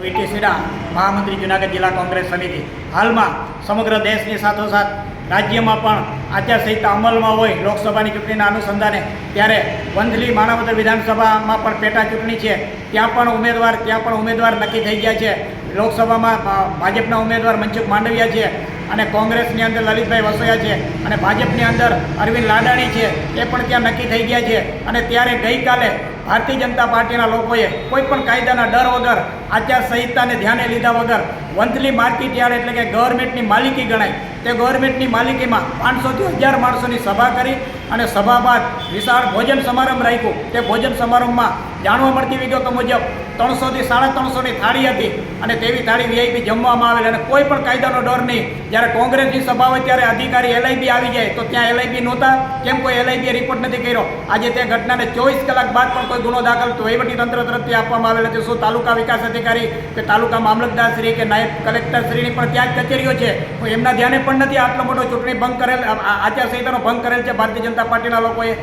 વીટી સિડા મહામંત્રી જૂનાગઢ જિલ્લા કોંગ્રેસ સમિતિ હાલમાં સમગ્ર દેશની સાથોસાથ રાજ્યમાં પણ આચારસંહિતા અમલમાં હોય લોકસભાની ચૂંટણીના અનુસંધાને ત્યારે વંથલી માણાવદર વિધાનસભામાં પણ પેટા ચૂંટણી છે ત્યાં પણ ઉમેદવાર નક્કી થઈ ગયા છે। લોકસભામાં ભાજપના ઉમેદવાર મનસુખ માંડવિયા છે અને કોંગ્રેસની અંદર લલિતભાઈ વસોયા છે અને ભાજપની અંદર અરવિંદ લાડાણી છે એ પણ ત્યાં નક્કી થઈ ગયા છે। અને ત્યારે ગઈકાલે ભારતીય જનતા પાર્ટીના લોકોએ કોઈ પણ કાયદાના ડર વગર આચારસંહિતાને ધ્યાને લીધા વગર વંથલી માર્કેટ યાર્ડ એટલે કે ગવર્મેન્ટની માલિકી ગણાય તે ગવર્મેન્ટની માલિકીમાં 500થી 1000 માણસોની સભા કરી અને સભા બાદ વિશાળ ભોજન સમારંભ રાખ્યું। તે ભોજન સમારંભમાં જાણવા મળતી વિગતો મુજબ 300થી 350ની થાળી હતી અને તેવી થાળી વીઆઈપી જમવામાં આવેલ અને કોઈ પણ કાયદાનો ડર નહીં। જ્યારે કોંગ્રેસની સભા હોય ત્યારે અધિકારી LIB આવી જાય તો ત્યાં LIB નહોતા, કેમ કોઈ LIB રિપોર્ટ નથી કર્યો। આજે તે ઘટનાને 24 કલાક બાદ પણ કોઈ ગુનો દાખલ વહીવટીતંત્ર તરફથી આપવામાં આવેલ છે। શું તાલુકા વિકાસ અધિકારી કે તાલુકા મામલતદારશ્રી કે નાયબ કલેક્ટરશ્રીની પણ ત્યાં જ કચેરીઓ છે, એમના ધ્યાને પણ નથી આટલો મોટો ચૂંટણી ભંગ કરેલ, આચારસંહિતાનો ભંગ કરેલ છે ભારતીય જનતા પાર્ટીના લોકોએ।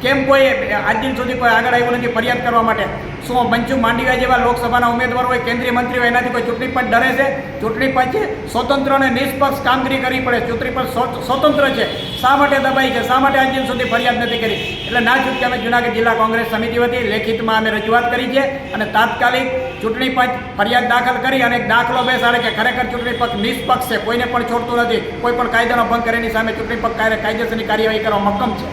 કેમ કોઈ આજ દિન સુધી કોઈ આગળ આવ્યું નથી ફરિયાદ કરવા માટે? શું મનસુખ માંડવિયા જેવા લોકસભાના ઉમેદવાર હોય, કેન્દ્રીય મંત્રી હોય, એનાથી કોઈ ચૂંટણી પંચ ડરે છે? ચૂંટણી પંચે સ્વતંત્ર અને નિષ્પક્ષ કામગીરી કરવી પડે। ચૂંટણી પંચ સ્વતંત્ર છે, શા માટે દબાઈ છે? શા માટે આજ દિન સુધી ફરિયાદ નથી કરી? એટલે ના છૂટકે અમે જૂનાગઢ જિલ્લા કોંગ્રેસ સમિતિ વતી લેખિતમાં અમે રજૂઆત કરી છે અને તાત્કાલિક ચૂંટણી પંચ ફરિયાદ દાખલ કરી અને એક દાખલો બેસાડે કે ખરેખર ચૂંટણી પંચ નિષ્પક્ષ છે, કોઈને પણ છોડતું નથી, કોઈ પણ કાયદાનો ભંગ કરે એની સામે ચૂંટણી પંચ કાયદેસરની કાર્યવાહી કરવા મક્કમ છે।